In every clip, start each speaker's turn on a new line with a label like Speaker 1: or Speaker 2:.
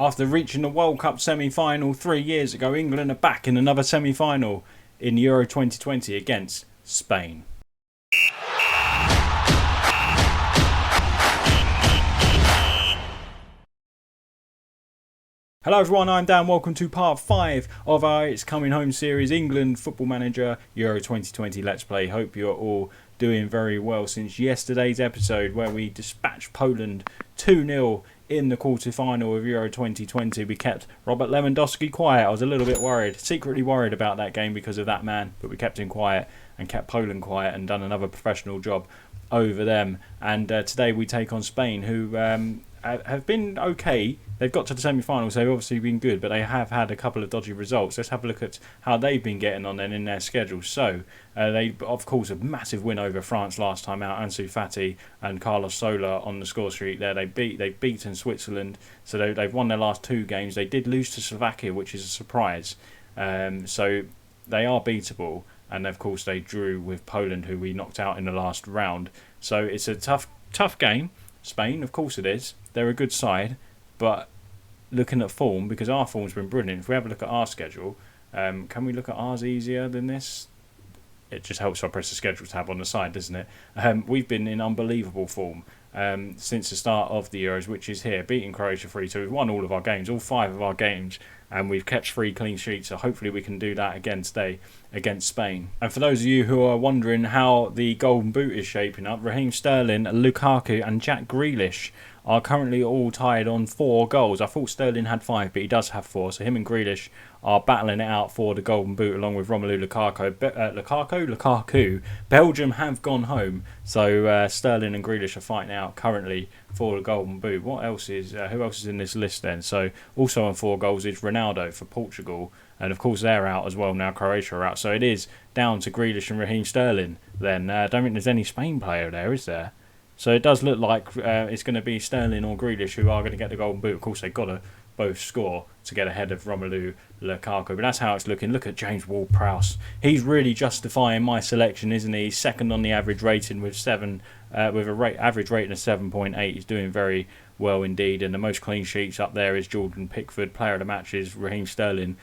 Speaker 1: After reaching the World Cup semi-final 3 years ago, England are back in another semi-final in Euro 2020 against Spain. Hello everyone, I'm Dan. Welcome to part 5 of our It's Coming Home series, England Football Manager Euro 2020 Let's Play. Hope you're all doing very well since yesterday's episode where we dispatched Poland 2-0 in the quarter-final of Euro 2020. We kept Robert Lewandowski quiet. I was a little bit worried, secretly worried about that game because of that man, but we kept him quiet and kept Poland quiet and done another professional job over them. And today we take on Spain, who have been okay. They've got to the semi-finals, they've obviously been good, but they have had a couple of dodgy results. Let's have a look at how they've been getting on then in their schedule. So, they, of course, a massive win over France last time out. Ansu Fati and Carlos Soler on the score sheet there. They've beaten Switzerland, so they've won their last 2 games. They did lose to Slovakia, which is a surprise. So they are beatable. And, of course, they drew with Poland, who we knocked out in the last round. So it's a tough game. Spain, of course it is. They're a good side. But looking at form, because our form's been brilliant, if we have a look at our schedule, can we look at ours easier than this? It just helps if I press the schedule tab on the side, doesn't it? We've been in unbelievable form since the start of the Euros, which is here, beating Croatia 3-2. We've won all of our games, all 5 of our games, and we've kept 3 clean sheets, so hopefully we can do that again today against Spain. And for those of you who are wondering how the Golden Boot is shaping up, Raheem Sterling, Lukaku and Jack Grealish are currently all tied on 4 goals. I thought Sterling had 5, but he does have 4. So him and Grealish are battling it out for the Golden Boot along with Romelu Lukaku. Belgium have gone home. So Sterling and Grealish are fighting out currently for the Golden Boot. What else is? Who else is in this list then? So also on 4 goals is Ronaldo for Portugal. And of course they're out as well now. Croatia are out. So it is down to Grealish and Raheem Sterling then. I don't think there's any Spain player there, is there? So it does look like it's going to be Sterling or Grealish who are going to get the Golden Boot. Of course, they've got to both score to get ahead of Romelu Lukaku. But that's how it's looking. Look at James Ward-Prowse. He's really justifying my selection, isn't he? He's second on the average rating with average rating of 7.8. He's doing very well indeed. And the most clean sheets up there is Jordan Pickford. Player of the match is Raheem Sterling.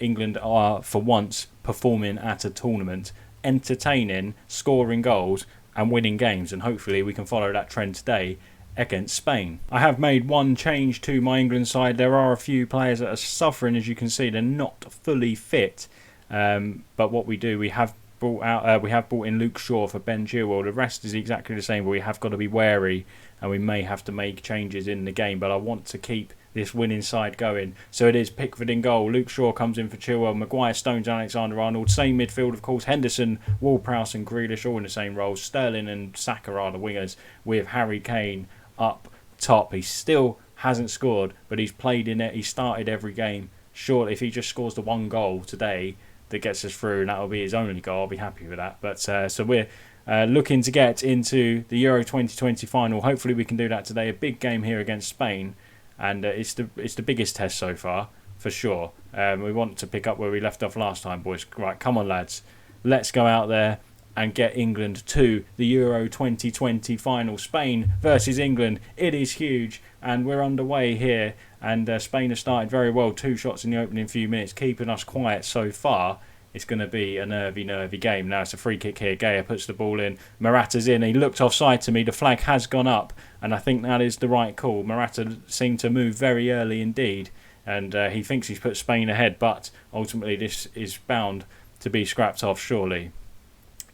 Speaker 1: England are, for once, performing at a tournament, entertaining, scoring goals and winning games, and hopefully we can follow that trend today against Spain. I have made one change to my England side. There are a few players that are suffering, as you can see. They're not fully fit, but what we do, we have brought in Luke Shaw for Ben Chilwell. The rest is exactly the same, but we have got to be wary and we may have to make changes in the game, but I want to keep this winning side going. So it is Pickford in goal. Luke Shaw comes in for Chilwell. Maguire, Stones, Alexander-Arnold. Same midfield, of course. Henderson, Ward-Prowse and Grealish all in the same roles. Sterling and Saka are the wingers with Harry Kane up top. He still hasn't scored, but he's played in it. He started every game. Sure, if he just scores the 1 goal today that gets us through, and that will be his only goal, I'll be happy with that. But so we're looking to get into the Euro 2020 final. Hopefully we can do that today. A big game here against Spain. And it's the biggest test so far, for sure. We want to pick up where we left off last time, boys. Right, come on, lads. Let's go out there and get England to the Euro 2020 final. Spain versus England. It is huge, and we're underway here. And Spain have started very well. 2 shots in the opening few minutes, keeping us quiet so far. It's going to be a nervy game. Now it's a free kick here. Gaya puts the ball in. Morata's in. He looked offside to me. The flag has gone up, and I think that is the right call. Morata seemed to move very early indeed, and he thinks he's put Spain ahead, but ultimately this is bound to be scrapped off surely.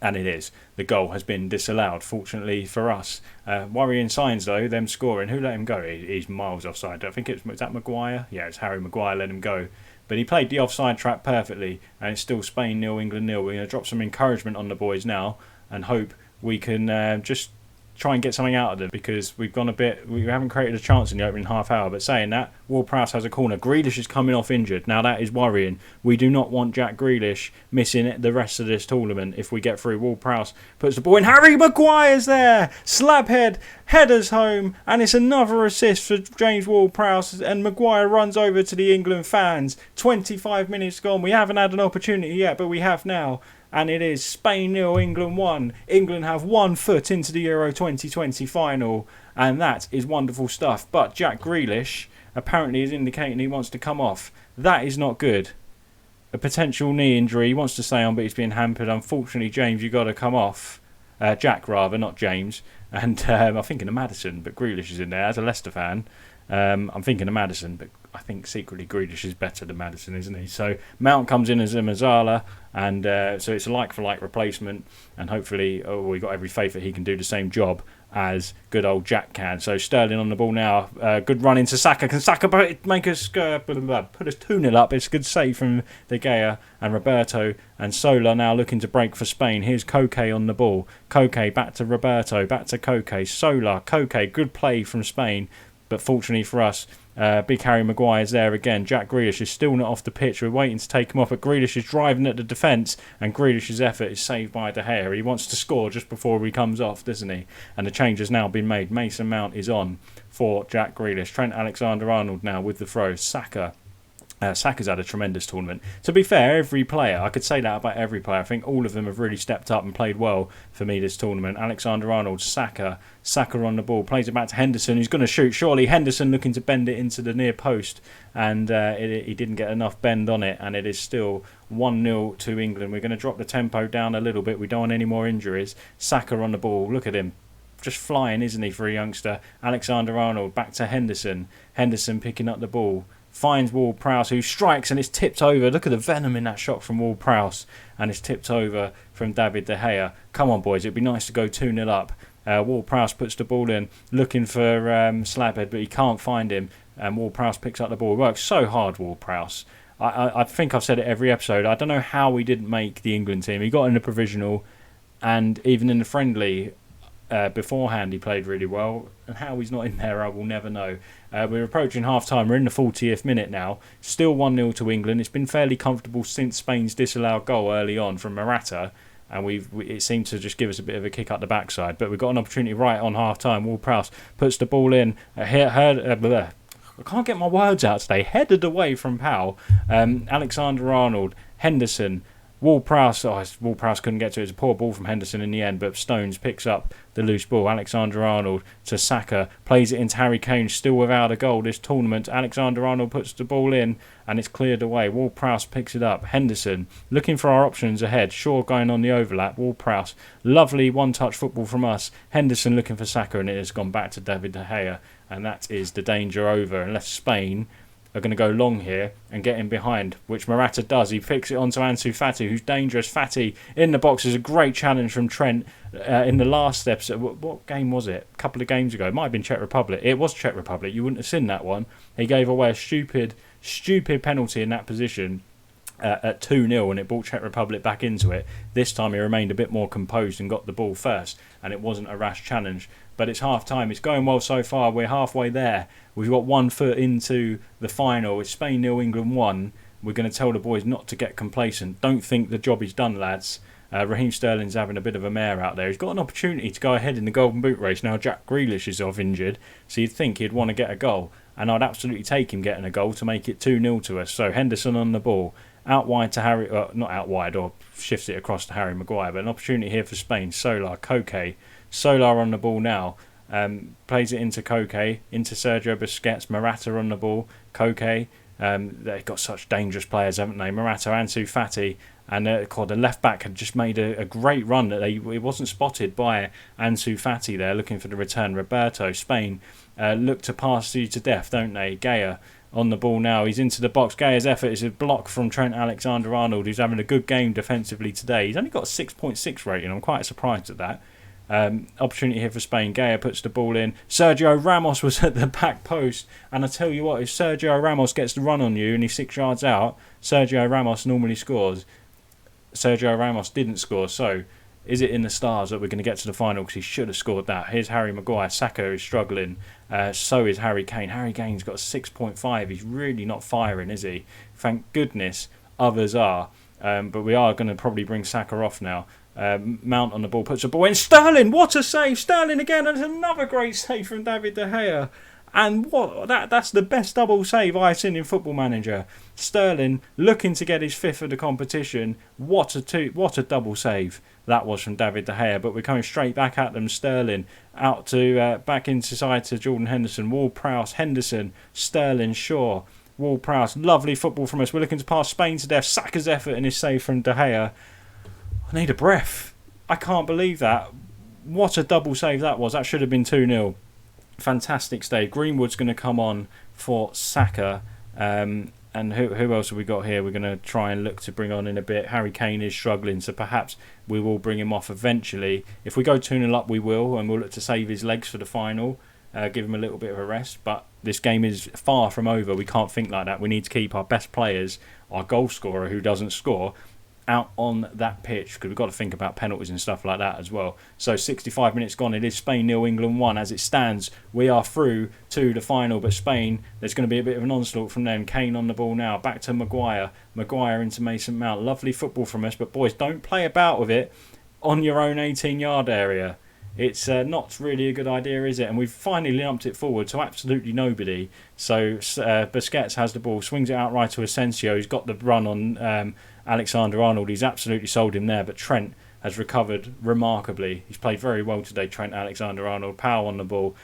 Speaker 1: And it is. The goal has been disallowed, fortunately for us. Worrying signs, though, them scoring. Who let him go? He's miles offside. I think is that Maguire? Yeah, it's Harry Maguire let him go. But he played the offside trap perfectly, and it's still Spain 0, England 0. We're going to drop some encouragement on the boys now and hope we can just try and get something out of them, because we haven't created a chance in the opening half hour. But saying that, Ward-Prowse has a corner. Grealish is coming off injured. Now that is worrying. We do not want Jack Grealish missing the rest of this tournament if we get through. Ward-Prowse puts the ball in. Harry Maguire's there. Slap head. Headers home. And it's another assist for James Ward-Prowse. And Maguire runs over to the England fans. 25 minutes gone. We haven't had an opportunity yet, but we have now. And it is Spain 0, England 1. England have 1 foot into the Euro 2020 final. And that is wonderful stuff. But Jack Grealish apparently is indicating he wants to come off. That is not good. A potential knee injury. He wants to stay on, but he's being hampered. Unfortunately, James, you've got to come off. Jack, rather, not James. And I'm thinking of Maddison, but Grealish is in there. As a Leicester fan, I'm thinking of Maddison, but I think secretly Grealish is better than Maddison, isn't he? So Mount comes in as a Mazzala, and so it's a like-for-like replacement. And hopefully, we've got every faith that he can do the same job as good old Jack can. So Sterling on the ball now. Good run into Saka. Can Saka make us put us 2-0 up? It's a good save from De Gea and Roberto. And Sola now looking to break for Spain. Here's Koke on the ball. Koke back to Roberto. Back to Koke. Sola. Koke. Good play from Spain. But fortunately for us, big Harry Maguire's there again. Jack Grealish is still not off the pitch. We're waiting to take him off, but Grealish is driving at the defence, and Grealish's effort is saved by De Gea. He wants to score just before he comes off, doesn't he? And the change has now been made. Mason Mount is on for Jack Grealish. Trent Alexander-Arnold now with the throw. Saka's had a tremendous tournament. To be fair, every player, I could say that about every player. I think all of them have really stepped up and played well for me this tournament. Alexander-Arnold, Saka on the ball, plays it back to Henderson, who's going to shoot. Surely Henderson looking to bend it into the near post, and he didn't get enough bend on it, and it is still 1-0 to England. We're going to drop the tempo down a little bit. We don't want any more injuries. Saka on the ball, look at him. Just flying, isn't he, for a youngster? Alexander-Arnold back to Henderson. Henderson picking up the ball. Finds Ward-Prowse, who strikes, and it's tipped over. Look at the venom in that shot from Ward-Prowse. And it's tipped over from David De Gea. Come on, boys. It'd be nice to go 2-0 up. Ward-Prowse puts the ball in, looking for Slabhead, but he can't find him. And Ward-Prowse picks up the ball. He works so hard, Ward-Prowse. I think I've said it every episode. I don't know how he didn't make the England team. He got in the provisional, and even in the friendly beforehand he played really well, and how he's not in there I will never know. We're approaching half time. We're in the 40th minute now, still 1-0 to England. It's been fairly comfortable since Spain's disallowed goal early on from Morata, and it seemed to just give us a bit of a kick up the backside, but we've got an opportunity right on half time. Ward-Prowse puts the ball in, I can't get my words out today, headed away from Powell. Alexander-Arnold, Henderson, Ward-Prowse couldn't get to it. It's a poor ball from Henderson in the end, but Stones picks up the loose ball. Alexander-Arnold to Saka, plays it into Harry Kane, still without a goal this tournament. Alexander-Arnold puts the ball in, and it's cleared away. Ward-Prowse picks it up. Henderson looking for our options ahead. Shaw going on the overlap. Ward-Prowse, lovely one-touch football from us. Henderson looking for Saka, and it has gone back to David De Gea, and that is the danger over, unless Spain are going to go long here and get in behind, which Morata does. He picks it onto Ansu Fati, who's dangerous. Fati in the box is a great challenge from Trent in the last episode. What game was it? A couple of games ago. It might have been Czech Republic. It was Czech Republic. You wouldn't have seen that one. He gave away a stupid penalty in that position at 2-0, and it brought Czech Republic back into it. This time he remained a bit more composed and got the ball first, and it wasn't a rash challenge. But it's half time. It's going well so far. We're halfway there. We've got 1 foot into the final. It's Spain 0, England 1. We're going to tell the boys not to get complacent. Don't think the job is done, lads. Raheem Sterling's having a bit of a mare out there. He's got an opportunity to go ahead in the Golden Boot race. Now Jack Grealish is off injured, so you'd think he'd want to get a goal. And I'd absolutely take him getting a goal to make it 2-0 to us. So Henderson on the ball. Out wide to Harry... not out wide, or shifts it across to Harry Maguire. But an opportunity here for Spain. Koke. Solar on the ball now. Plays it into Koke, into Sergio Busquets. Morata on the ball. Koke. They've got such dangerous players, haven't they? Morata, Ansu Fati, and the left back had just made a great run. It wasn't spotted by Ansu Fati there, looking for the return. Roberto, Spain look to pass you to death, don't they? Gea on the ball now. He's into the box. Gea's effort is a block from Trent Alexander-Arnold, who's having a good game defensively today. He's only got a 6.6 rating. I'm quite surprised at that. Opportunity here for Spain. Gea puts the ball in. Sergio Ramos was at the back post, and I tell you what, if Sergio Ramos gets the run on you and he's 6 yards out, Sergio Ramos normally scores. Sergio Ramos didn't score, so is it in the stars that we're going to get to the final, because he should have scored that. Here's Harry Maguire. Saka is struggling, so is Harry Kane. Harry Kane's got a 6.5. He's really not firing, is he? Thank goodness others are, but we are going to probably bring Saka off now. Mount on the ball, puts the ball in. Sterling, what a save! Sterling again, and it's another great save from David De Gea. And that's the best double save I've seen in Football Manager. Sterling looking to get his 5th of the competition. What a double save that was from David De Gea. But we're coming straight back at them. Sterling out to back inside to Jordan Henderson, Ward-Prowse, Henderson, Sterling, Shaw, Ward-Prowse. Lovely football from us. We're looking to pass Spain to death. Saka's effort and his save from De Gea. I need a breath. I can't believe that. What a double save that was. That should have been 2-0. Fantastic save. Greenwood's going to come on for Saka. And who else have we got here? We're going to try and look to bring on in a bit. Harry Kane is struggling, so perhaps we will bring him off eventually. If we go 2-0 up, we will, and we'll look to save his legs for the final. Give him a little bit of a rest. But this game is far from over. We can't think like that. We need to keep our best players, our goal scorer who doesn't score, out on that pitch, because we've got to think about penalties and stuff like that as well. So 65 minutes gone. It is Spain 0, England 1. As it stands, we are through to the final, but Spain, there's going to be a bit of an onslaught from them. Kane on the ball now, back to Maguire into Mason Mount. Lovely football from us, but boys, don't play about with it on your own 18-yard area. It's not really a good idea, is it? And we've finally lumped it forward to absolutely nobody. So Busquets has the ball, swings it out right to Asensio. He's got the run on Alexander-Arnold. He's absolutely sold him there, but Trent has recovered remarkably. He's played very well today, Trent Alexander-Arnold. Powell on the ball,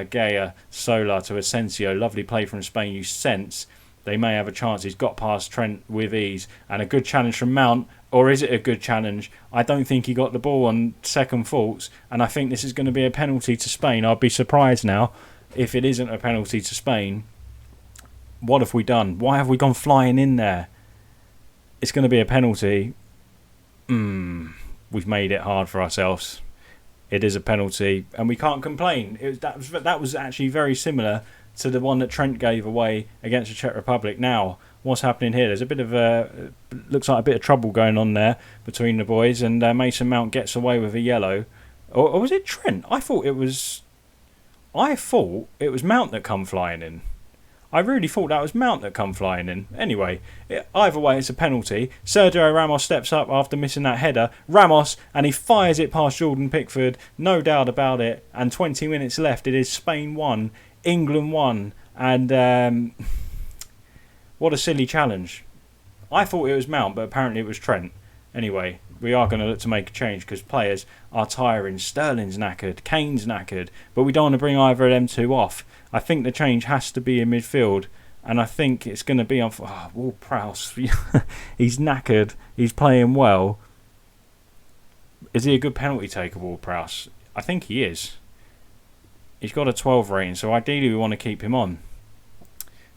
Speaker 1: Gaya, Solar to Asensio. Lovely play from Spain. You sense they may have a chance. He's got past Trent with ease, and a good challenge from Mount. Or is it a good challenge? I don't think he got the ball on second thoughts, and I think this is going to be a penalty to Spain. I'd be surprised now if it isn't a penalty to Spain. What have we done? Why have we gone flying in there? It's going to be a penalty. We've made it hard for ourselves. It is a penalty, and we can't complain. That was actually very similar to the one that Trent gave away against the Czech Republic. Now, what's happening here? There's a bit of looks like a bit of trouble going on there between the boys, and Mason Mount gets away with a yellow. Or was it Trent? I thought it was Mount that come flying in. I really thought that was Mount that come flying in. Anyway, either way, it's a penalty. Sergio Ramos steps up after missing that header. And he fires it past Jordan Pickford. No doubt about it. And 20 minutes left. It is Spain 1, England 1. And what a silly challenge. I thought it was Mount, but apparently it was Trent. Anyway, we are going to look to make a change because players are tiring. Sterling's knackered. Kane's knackered. But we don't want to bring either of them two off. I think the change has to be in midfield, and I think it's going to be on. Ward-Prowse. He's knackered. He's playing well. Is he a good penalty taker, Ward-Prowse? I think he is. He's got a 12 rating, so ideally we want to keep him on.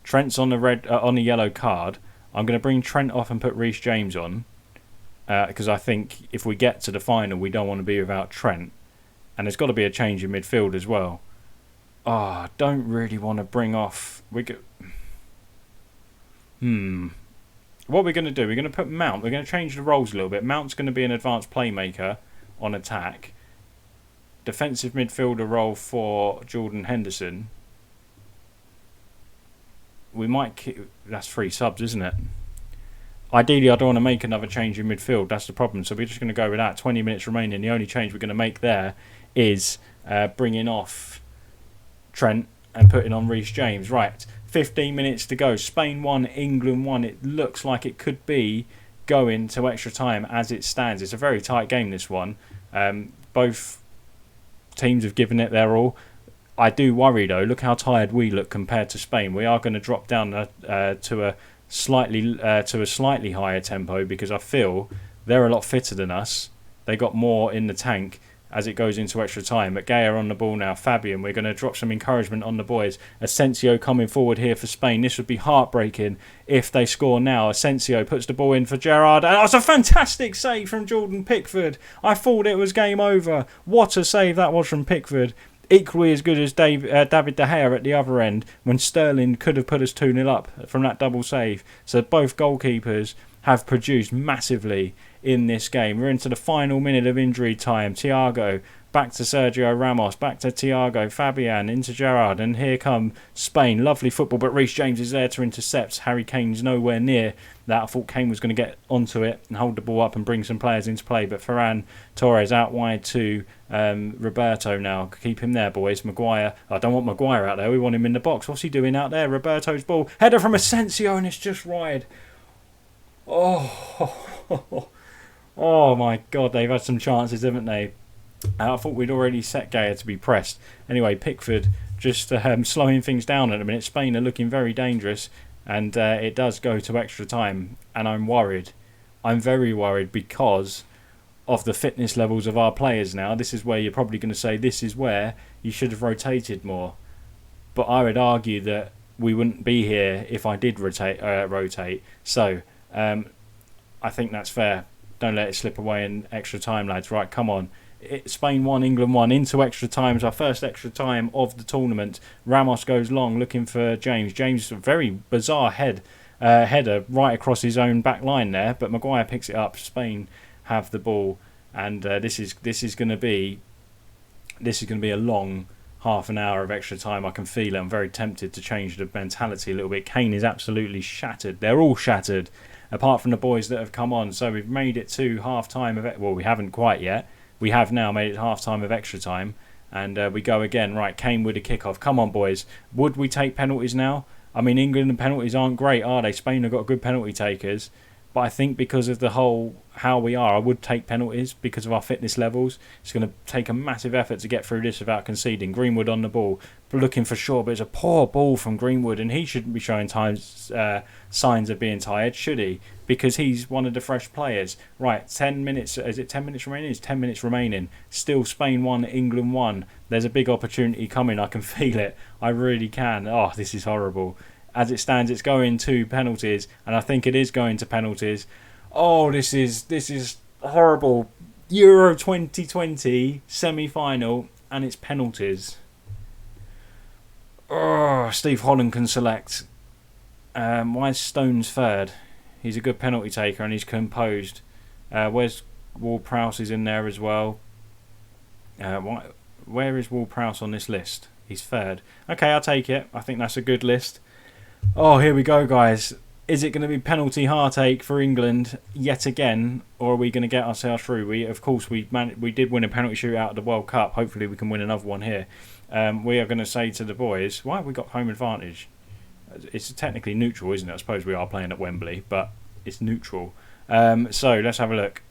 Speaker 1: Trent's on the yellow card. I'm going to bring Trent off and put Reece James on, because I think if we get to the final, we don't want to be without Trent, and there's got to be a change in midfield as well. I don't really want to bring off. What we're going to do? We're going to put Mount. We're going to change the roles a little bit. Mount's going to be an advanced playmaker on attack. Defensive midfielder role for Jordan Henderson. We might keep. That's 3 subs, isn't it? Ideally, I don't want to make another change in midfield. That's the problem. So we're just going to go with that. 20 minutes remaining. The only change we're going to make there is bringing off Trent and putting on Reece James. Right, 15 minutes to go. Spain 1, England 1. It looks like it could be going to extra time as it stands. It's a very tight game, this one. Both teams have given it their all. I do worry though. Look how tired we look compared to Spain. We are going to drop down to a slightly higher tempo because I feel they're a lot fitter than us. They got more in the tank as it goes into extra time. But Gaya on the ball now. Fabian, we're going to drop some encouragement on the boys. Asensio coming forward here for Spain. This would be heartbreaking if they score now. Asensio puts the ball in for Gerrard. And it's a fantastic save from Jordan Pickford. I thought it was game over. What a save that was from Pickford. Equally as good as David De Gea at the other end when Sterling could have put us 2-0 up from that double save. So both goalkeepers have produced massively in this game. We're into the final minute of injury time. Thiago back to Sergio Ramos, back to Thiago, Fabian, into Gerrard, and here come Spain. Lovely football, but Reece James is there to intercept. Harry Kane's nowhere near that. I thought Kane was going to get onto it and hold the ball up and bring some players into play, but Ferran Torres out wide to Roberto now. Keep him there, boys. Maguire. I don't want Maguire out there. We want him in the box. What's he doing out there? Roberto's ball. Header from Asensio, and it's just wide. Oh, oh my God, they've had some chances, haven't they? I thought we'd already set Gaya to be pressed. Anyway, Pickford just slowing things down at the minute. Spain are looking very dangerous, and it does go to extra time. And I'm worried. I'm very worried because of the fitness levels of our players now. This is where you're probably going to say this is where you should have rotated more. But I would argue that we wouldn't be here if I did rotate. So I think that's fair. Don't let it slip away in extra time, lads. Right, come on. Spain 1, England 1, into extra times. Our first extra time of the tournament. Ramos goes long, looking for James. James, a very bizarre header right across his own back line there, but Maguire picks it up. Spain have the ball, and this is going to be a long half an hour of extra time. I can feel it. I'm very tempted to change the mentality a little bit. Kane is absolutely shattered. They're all shattered, apart from the boys that have come on. So we've made it to half time of it. Well, we haven't quite yet. We have now made it half time of extra time, and we go again. Right, Kane with a kick-off. Come on, boys. Would we take penalties now? I mean, England and penalties aren't great, are they? Spain have got good penalty takers, but I think because of the whole how we are, I would take penalties because of our fitness levels. It's going to take a massive effort to get through this without conceding. Greenwood on the ball, looking for Shaw, but it's a poor ball from Greenwood, and he shouldn't be showing signs of being tired, should he? Because he's one of the fresh players. Right, 10 minutes. Is it 10 minutes remaining? It's 10 minutes remaining. Still Spain 1, England 1. There's a big opportunity coming. I can feel it. I really can. Oh, this is horrible. As it stands, it's going to penalties, and I think it is going to penalties. Oh, this is horrible. Euro 2020 semi-final, and it's penalties. Oh, Steve Holland can select. Why is Stones third? He's a good penalty taker and he's composed. Where's Ward-Prowse is in there as well. Where is Ward-Prowse on this list? He's third. Okay, I'll take it. I think that's a good list. Oh, here we go, guys. Is it going to be penalty heartache for England yet again, or are we going to get ourselves through? We did win a penalty shootout at the World Cup. Hopefully we can win another one here. We are going to say to the boys, why have we got home advantage? It's technically neutral, isn't it? I suppose we are playing at Wembley, but it's neutral. So let's have a look.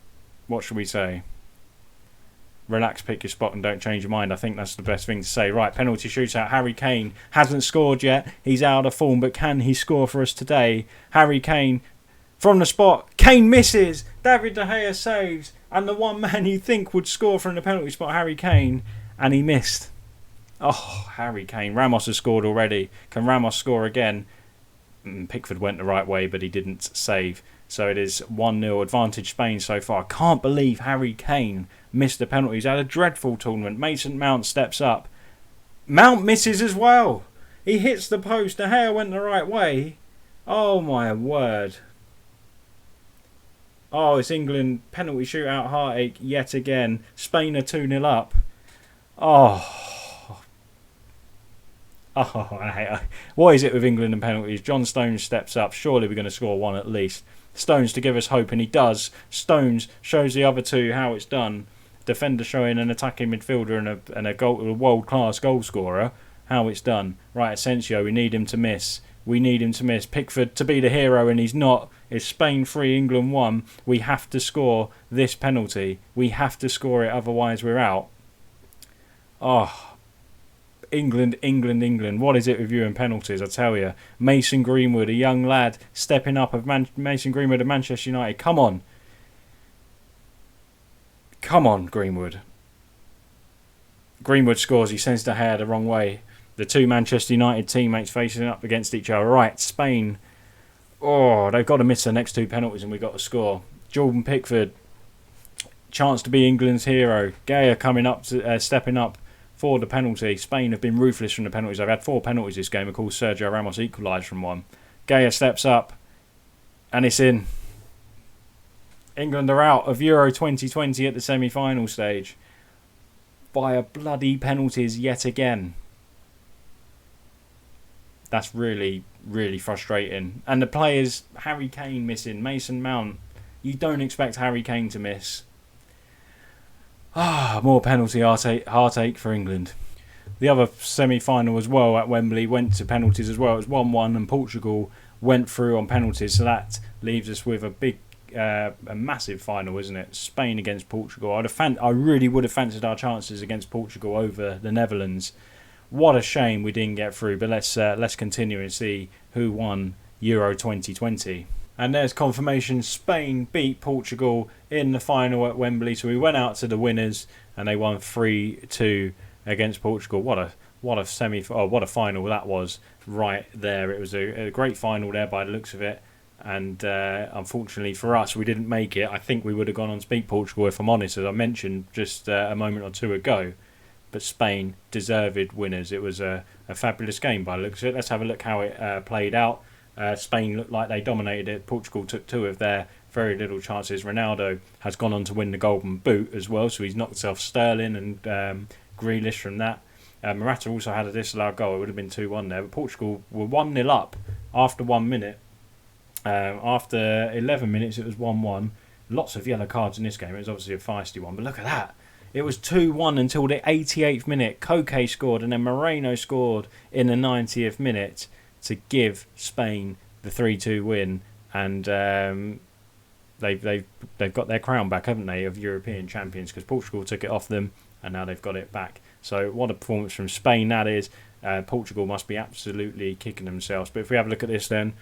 Speaker 1: What should we say? Relax, pick your spot and don't change your mind. I think that's the best thing to say. Right, penalty shootout. Harry Kane hasn't scored yet. He's out of form, but can he score for us today? Harry Kane from the spot. Kane misses. David De Gea saves. And the one man you think would score from the penalty spot, Harry Kane, and he missed. Oh, Harry Kane. Ramos has scored already. Can Ramos score again? Pickford went the right way, but he didn't save. So it is 1-0 advantage Spain so far. Can't believe Harry Kane missed the penalty. He's had a dreadful tournament. Mason Mount steps up. Mount misses as well. He hits the post. De Gea went the right way. Oh my word. Oh, it's England penalty shootout heartache yet again. Spain are 2-0 up. What is it with England and penalties? John Stones steps up. Surely we're going to score one at least. Stones to give us hope, and he does. Stones shows the other two how it's done. Defender showing an attacking midfielder and a world-class goal scorer how it's done. Right, Asensio, we need him to miss. Pickford to be the hero, and he's not. It's Spain 3, England 1. We have to score this penalty. We have to score it, otherwise we're out. Oh, England. What is it with you and penalties? I tell you. Mason Greenwood, a young lad, stepping up of Mason Greenwood of Manchester United. Come on, Greenwood. Greenwood scores. He sends De Gea the wrong way. The two Manchester United teammates facing up against each other. Right, Spain. Oh, they've got to miss the next two penalties and we've got to score. Jordan Pickford. Chance to be England's hero. Gaya coming up, stepping up for the penalty. Spain have been ruthless from the penalties. They've had 4 penalties this game. Of course, Sergio Ramos equalised from one. Gaya steps up and it's in. England are out of Euro 2020 at the semi-final stage. via bloody penalties yet again. That's really, really frustrating. And the players, Harry Kane missing, Mason Mount. You don't expect Harry Kane to miss. More penalty heartache for England. The other semi-final as well at Wembley went to penalties as well. It was 1-1 and Portugal went through on penalties. So that leaves us with a massive final, isn't it? Spain against Portugal. I really would have fancied our chances against Portugal over the Netherlands. What a shame we didn't get through, but let's continue and see who won Euro 2020. And there's confirmation. Spain beat Portugal in the final at Wembley, so we went out to the winners and they won 3-2 against Portugal. What a what a final that was right there. It was a great final there by the looks of it. And unfortunately for us, we didn't make it. I think we would have gone on to beat Portugal, if I'm honest, as I mentioned just a moment or two ago. But Spain, deserved winners. It was a fabulous game by the looks of it. Let's have a look how it played out. Spain looked like they dominated it. Portugal took two of their very little chances. Ronaldo has gone on to win the Golden Boot as well, so he's knocked off Sterling and Grealish from that. Morata also had a disallowed goal. It would have been 2-1 there. But Portugal were 1-0 up after 1 minute. After 11 minutes, it was 1-1. Lots of yellow cards in this game. It was obviously a feisty one, but look at that. It was 2-1 until the 88th minute. Koke scored and then Moreno scored in the 90th minute to give Spain the 3-2 win. And they've got their crown back, haven't they, of European champions, because Portugal took it off them and now they've got it back. So what a performance from Spain that is. Portugal must be absolutely kicking themselves. But if we have a look at this then,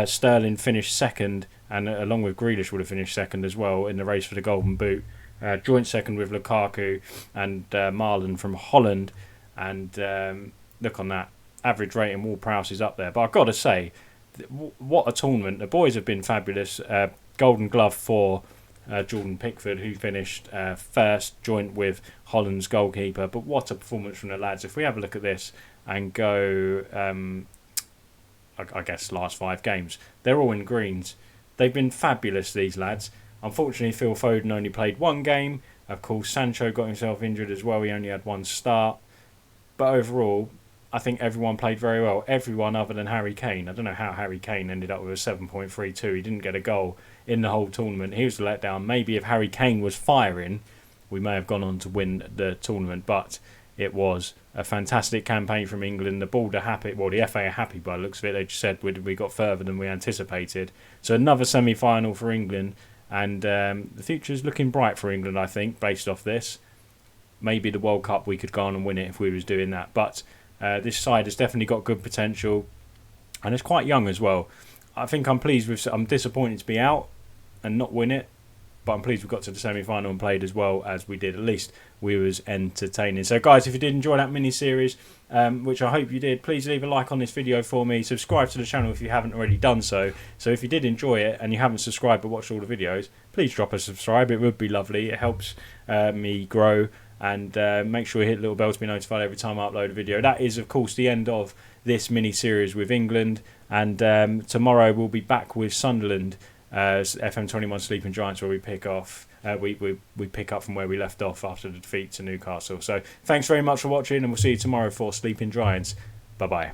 Speaker 1: Sterling finished second, and along with Grealish would have finished second as well in the race for the Golden Boot. Joint second with Lukaku and Marlon from Holland. And look on that. Average rating, Ward-Prowse is up there. But I've got to say, what a tournament. The boys have been fabulous. Golden Glove for Jordan Pickford, who finished first, joint with Holland's goalkeeper. But what a performance from the lads. If we have a look at this and go, I guess, last 5 games, they're all in greens. They've been fabulous, these lads. Unfortunately, Phil Foden only played 1 game. Of course, Sancho got himself injured as well. He only had 1 start. But overall, I think everyone played very well. Everyone other than Harry Kane. I don't know how Harry Kane ended up with a 7.32. He didn't get a goal in the whole tournament. He was the letdown. Maybe if Harry Kane was firing, we may have gone on to win the tournament. But it was a fantastic campaign from England. The board are happy. Well, the FA are happy by the looks of it. They just said we got further than we anticipated. So another semi-final for England. And the future's looking bright for England, I think, based off this. Maybe the World Cup, we could go on and win it if we was doing that. But this side has definitely got good potential. And it's quite young as well. I think I'm disappointed to be out and not win it. But I'm pleased we got to the semi-final and played as well as we did. At least we was entertaining. So guys, if you did enjoy that mini-series, which I hope you did, please leave a like on this video for me. Subscribe to the channel if you haven't already done so. So if you did enjoy it and you haven't subscribed but watched all the videos, please drop a subscribe. It would be lovely. It helps me grow. And make sure you hit the little bell to be notified every time I upload a video. That is, of course, the end of this mini-series with England. And tomorrow we'll be back with Sunderland. FM21 Sleeping Giants, where we pick off, we pick up from where we left off after the defeat to Newcastle. So thanks very much for watching, and we'll see you tomorrow for Sleeping Giants. Bye bye.